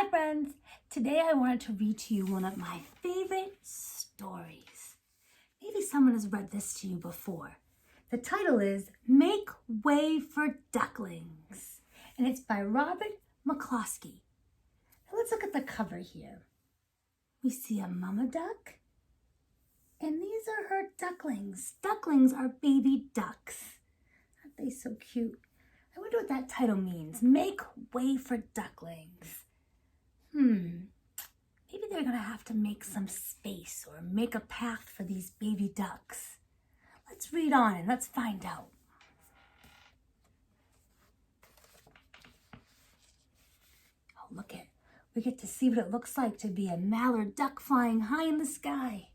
Hi friends, today I wanted to read to you one of my favorite stories. Maybe someone has read this to you before. The title is Make Way for Ducklings, and it's by Robert McCloskey. Now let's look at the cover here. We see a mama duck, and these are her ducklings. Ducklings are baby ducks. Aren't they so cute? I wonder what that title means. Make way for ducklings. Maybe they're going to have to make some space or make a path for these baby ducks. Let's read on and let's find out. Oh, look it. We get to see what it looks like to be a mallard duck flying high in the sky.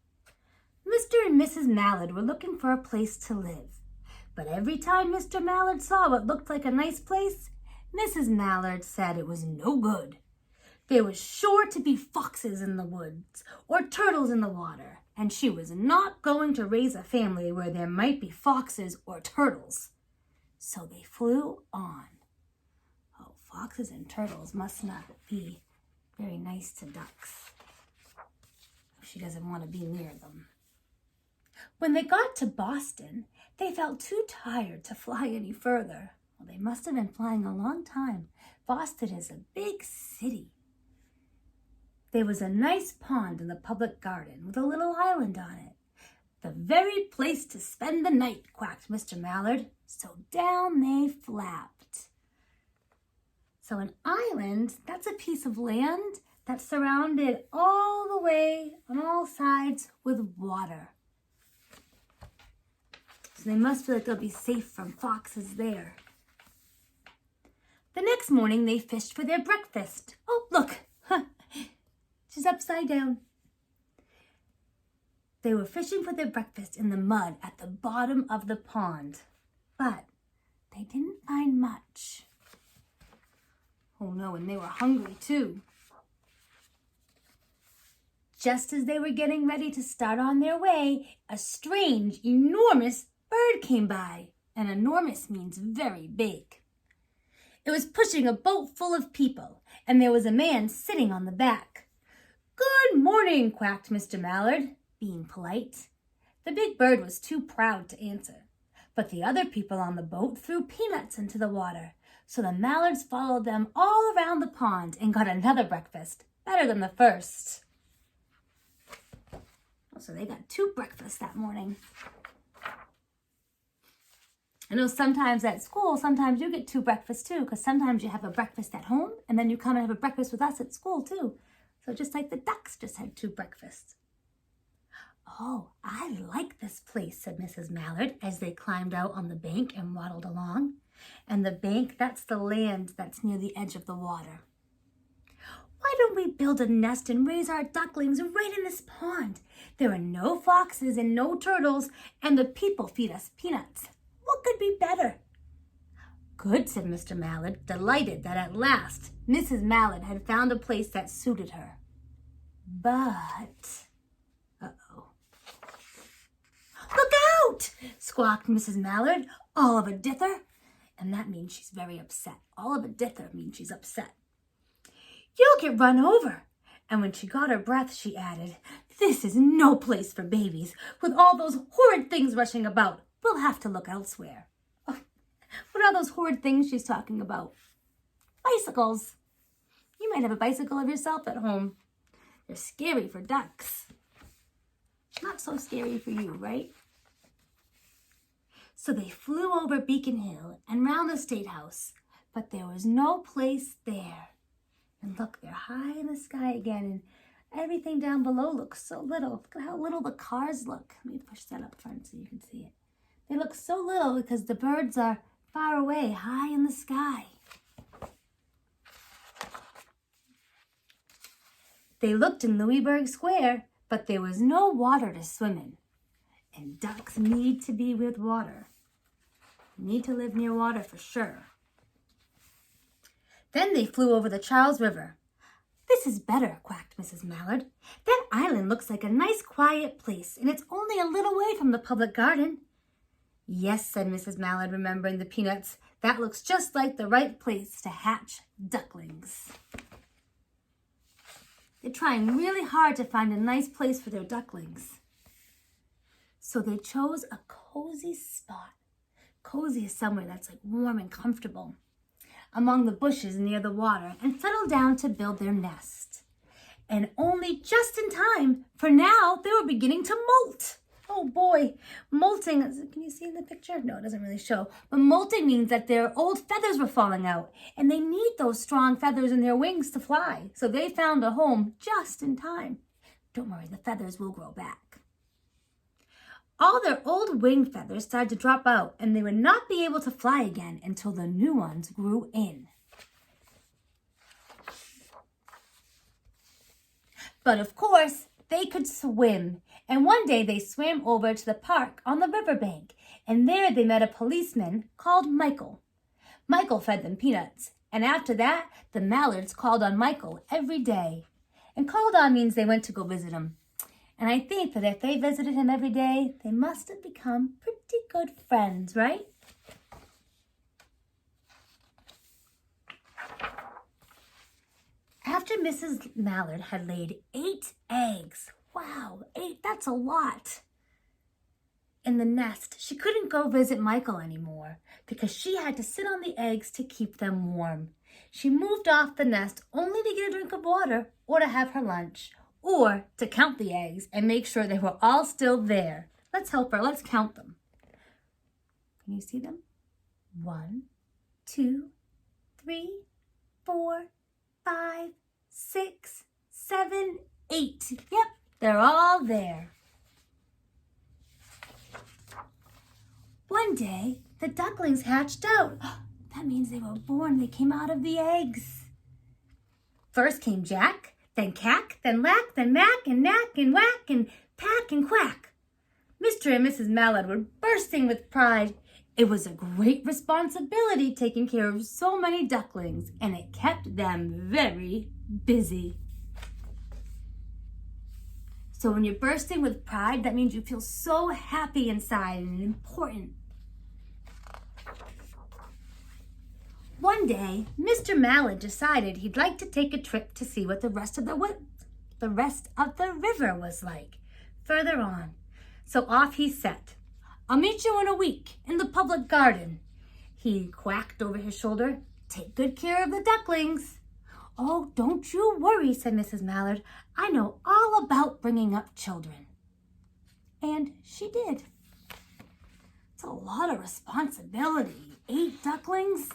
Mr. and Mrs. Mallard were looking for a place to live. But every time Mr. Mallard saw what looked like a nice place, Mrs. Mallard said it was no good. There was sure to be foxes in the woods or turtles in the water, and she was not going to raise a family where there might be foxes or turtles. So they flew on. Oh, foxes and turtles must not be very nice to ducks. She doesn't want to be near them. When they got to Boston, they felt too tired to fly any further. Well, they must have been flying a long time. Boston is a big city. There was a nice pond in the public garden with a little island on it. The very place to spend the night, quacked Mr. Mallard. So down they flapped. So an island, that's a piece of land that's surrounded all the way on all sides with water. So they must feel like they'll be safe from foxes there. The next morning they fished for their breakfast. Oh, look, she's upside down. They were fishing for their breakfast in the mud at the bottom of the pond, but they didn't find much. Oh no, and they were hungry too. Just as they were getting ready to start on their way, a strange, enormous bird came by, and enormous means very big. It was pushing a boat full of people, and there was a man sitting on the back. Good morning, quacked Mr. Mallard, being polite. The big bird was too proud to answer, but the other people on the boat threw peanuts into the water, so the Mallards followed them all around the pond and got another breakfast, better than the first. So they got 2 breakfasts that morning. I know sometimes at school, sometimes you get 2 breakfasts too, because sometimes you have a breakfast at home, and then you come and have a breakfast with us at school too. So just like the ducks just had 2 breakfasts. Oh, I like this place, said Mrs. Mallard, as they climbed out on the bank and waddled along. And the bank, that's the land that's near the edge of the water. Why don't we build a nest and raise our ducklings right in this pond? There are no foxes and no turtles, and the people feed us peanuts. What could be better? Good, said Mr. Mallard, delighted that at last Mrs. Mallard had found a place that suited her. But, Look out! Squawked Mrs. Mallard, all of a dither. And that means she's very upset. All of a dither means she's upset. You'll get run over. And when she got her breath, she added, This is no place for babies, with all those horrid things rushing about. We'll have to look elsewhere. Oh, what are those horrid things she's talking about? Bicycles. You might have a bicycle of yourself at home. They're scary for ducks. Not so scary for you, right? So they flew over Beacon Hill and round the State House, but there was no place there. And look, they're high in the sky again, and everything down below looks so little. Look at how little the cars look. Let me push that up front so you can see it. They look so little because the birds are far away, high in the sky. They looked in Louisburg Square, but there was no water to swim in. And ducks need to be with water. Need to live near water for sure. Then they flew over the Charles River. This is better, quacked Mrs. Mallard. That island looks like a nice quiet place, and it's only a little way from the public garden. Yes, said Mrs. Mallard, remembering the peanuts. That looks just like the right place to hatch ducklings. They're trying really hard to find a nice place for their ducklings. So they chose a cozy spot. Cozy is somewhere that's like warm and comfortable among the bushes near the water and settled down to build their nest. And only just in time, for now they were beginning to molt. Oh boy, molting, can you see in the picture? No, it doesn't really show. But molting means that their old feathers were falling out and they need those strong feathers in their wings to fly. So they found a home just in time. Don't worry, the feathers will grow back. All their old wing feathers started to drop out and they would not be able to fly again until the new ones grew in. But of course, they could swim. And one day they swam over to the park on the riverbank. And there they met a policeman called Michael. Michael fed them peanuts. And after that, the mallards called on Michael every day. And called on means they went to go visit him. And I think that if they visited him every day, they must have become pretty good friends, right? After Mrs. Mallard had laid 8 eggs, wow, 8, that's a lot, in the nest, she couldn't go visit Michael anymore because she had to sit on the eggs to keep them warm. She moved off the nest only to get a drink of water or to have her lunch, or to count the eggs and make sure they were all still there. Let's help her. Let's count them. Can you see them? 1, 2, 3, 4, 5, 6, 7, 8. Yep, they're all there. One day, the ducklings hatched out. That means they were born. They came out of the eggs. First came Jack, then Cack, then Lack, then Mack, and Knack, and Whack, and Pack, and Quack. Mr. and Mrs. Mallard were bursting with pride. It was a great responsibility taking care of so many ducklings, and it kept them very busy. So when you're bursting with pride, that means you feel so happy inside and important. One day, Mr. Mallard decided he'd like to take a trip to see what the rest of the river was like further on. So off he set. I'll meet you in a week in the public garden. He quacked over his shoulder. Take good care of the ducklings. Oh, don't you worry, said Mrs. Mallard. I know all about bringing up children. And she did. It's a lot of responsibility. 8 ducklings.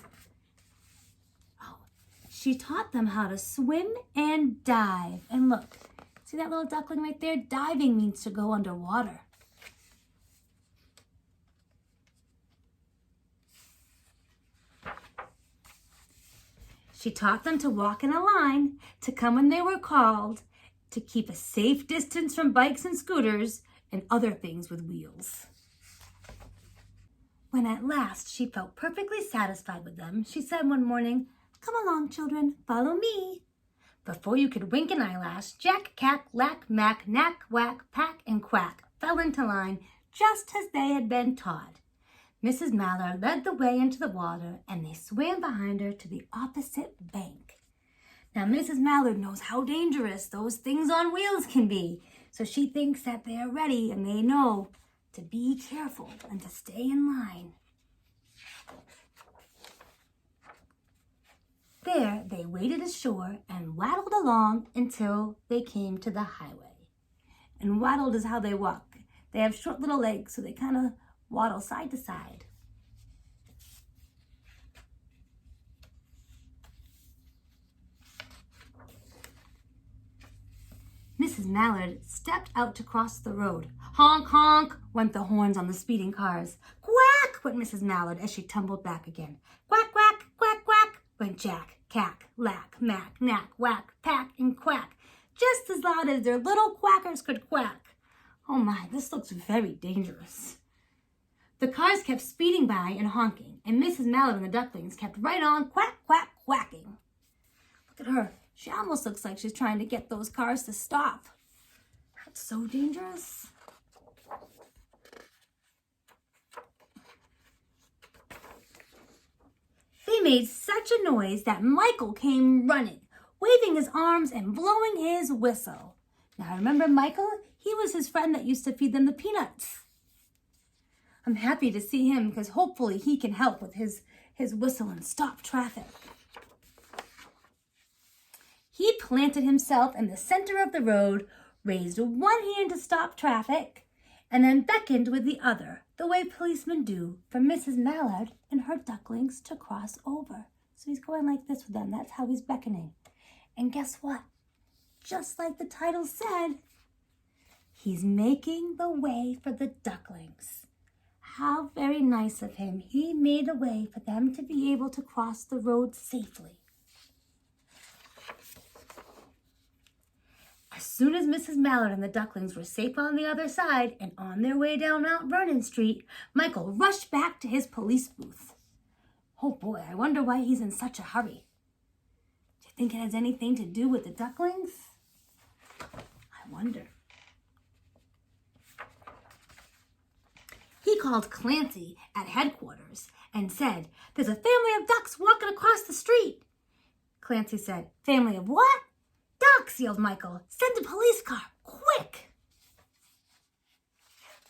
She taught them how to swim and dive. And look, see that little duckling right there? Diving means to go underwater. She taught them to walk in a line, to come when they were called, to keep a safe distance from bikes and scooters and other things with wheels. When at last she felt perfectly satisfied with them, she said one morning, "Come along, children, follow me." Before you could wink an eyelash, Jack, Cack, Lack, Mack, Knack, Whack, Pack, and Quack fell into line just as they had been taught. Mrs. Mallard led the way into the water, and they swam behind her to the opposite bank. Now, Mrs. Mallard knows how dangerous those things on wheels can be, so she thinks that they are ready and they know to be careful and to stay in line. There, they waded ashore and waddled along until they came to the highway. And waddled is how they walk. They have short little legs, so they kind of waddle side to side. Mrs. Mallard stepped out to cross the road. Honk, honk, went the horns on the speeding cars. Quack, went Mrs. Mallard as she tumbled back again. Quack, quack, quack, quack, went Jack, Cack, Lack, Mack, Knack, Whack, Pack, and Quack, just as loud as their little quackers could quack. Oh my, this looks very dangerous. The cars kept speeding by and honking, and Mrs. Mallard and the ducklings kept right on quack, quack, quacking. Look at her. She almost looks like she's trying to get those cars to stop. That's so dangerous. They made such a noise that Michael came running. waving his arms and blowing his whistle. Now remember Michael? He was his friend that used to feed them the peanuts. I'm happy to see him because hopefully he can help with his whistle and stop traffic. He planted himself in the center of the road, raised one hand to stop traffic, and then beckoned with the other, the way policemen do for Mrs. Mallard and her ducklings to cross over. So he's going like this with them. That's how he's beckoning. And guess what? Just like the title said, he's making the way for the ducklings. How very nice of him. He made a way for them to be able to cross the road safely. As soon as Mrs. Mallard and the ducklings were safe on the other side and on their way down Mount Vernon Street, Michael rushed back to his police booth. Oh boy, I wonder why he's in such a hurry. Do you think it has anything to do with the ducklings? I wonder. He called Clancy at headquarters and said, "There's a family of ducks walking across the street." Clancy said, "Family of what?" "Ducks," yelled Michael. "Send a police car, quick."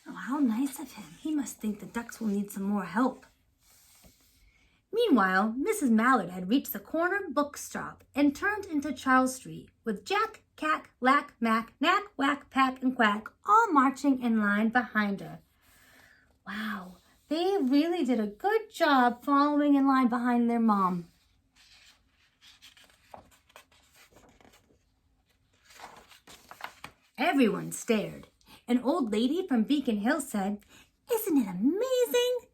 Oh, how nice of him. He must think the ducks will need some more help. Meanwhile, Mrs. Mallard had reached the corner bookstop and turned into Charles Street with Jack, Cack, Lack, Mack, Knack, Whack, Pack, and Quack all marching in line behind her. Wow, they really did a good job following in line behind their mom. Everyone stared. An old lady from Beacon Hill said, "Isn't it amazing?"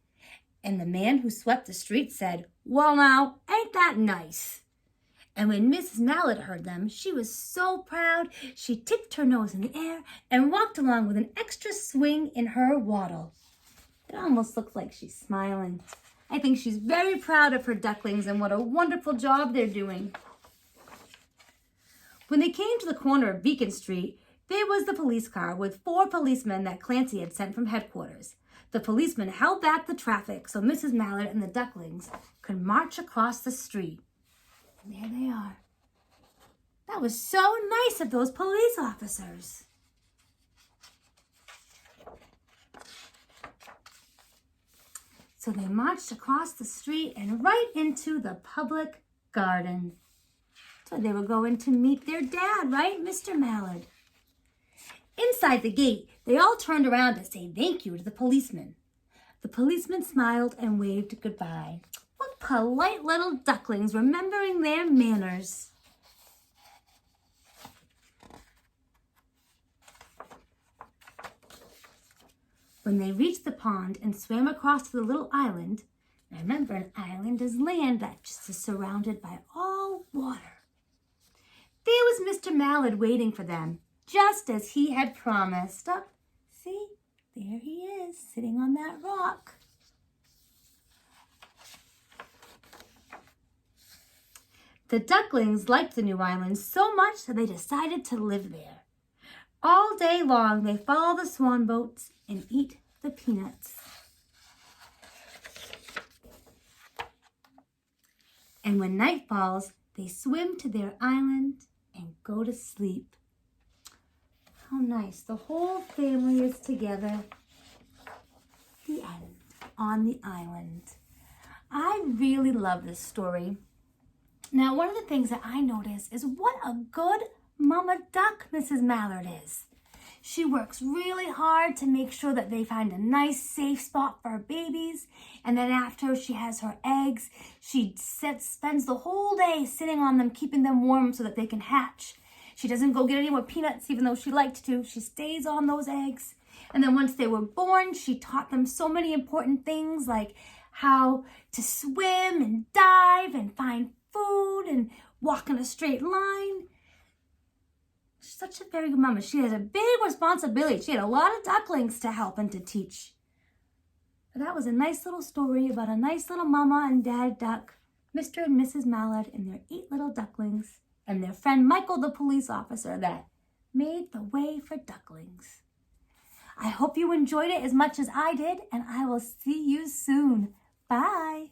And the man who swept the street said, "Well now, ain't that nice?" And when Mrs. Mallard heard them, she was so proud, she tipped her nose in the air and walked along with an extra swing in her waddle. It almost looks like she's smiling. I think she's very proud of her ducklings and what a wonderful job they're doing. When they came to the corner of Beacon Street, there was the police car with 4 policemen that Clancy had sent from headquarters. The policemen held back the traffic so Mrs. Mallard and the ducklings could march across the street. And there they are. That was so nice of those police officers. So they marched across the street and right into the public garden. So they were going to meet their dad, right, Mr. Mallard? Inside the gate, they all turned around to say thank you to the policeman. The policeman smiled and waved goodbye. What polite little ducklings, remembering their manners. When they reached the pond and swam across to the little island, now remember an island is land that just is surrounded by all water. There was Mr. Mallard waiting for them, just as he had promised. Oh, see, there he is, sitting on that rock. The ducklings liked the new island so much that they decided to live there. All day long, they follow the swan boats and eat the peanuts. And when night falls, they swim to their island and go to sleep. How nice. The whole family is together. The end. On the island. I really love this story. Now, one of the things that I notice is what a good mama duck Mrs. Mallard is. She works really hard to make sure that they find a nice, safe spot for her babies. And then after she has her eggs, she spends the whole day sitting on them, keeping them warm so that they can hatch. She doesn't go get any more peanuts, even though she liked to. She stays on those eggs. And then once they were born, she taught them so many important things like how to swim and dive and find food and walk in a straight line. She's such a very good mama. She has a big responsibility. She had a lot of ducklings to help and to teach. But that was a nice little story about a nice little mama and dad duck, Mr. and Mrs. Mallard and their 8 little ducklings, and their friend Michael, the police officer, that made the way for ducklings. I hope you enjoyed it as much as I did, and I will see you soon. Bye.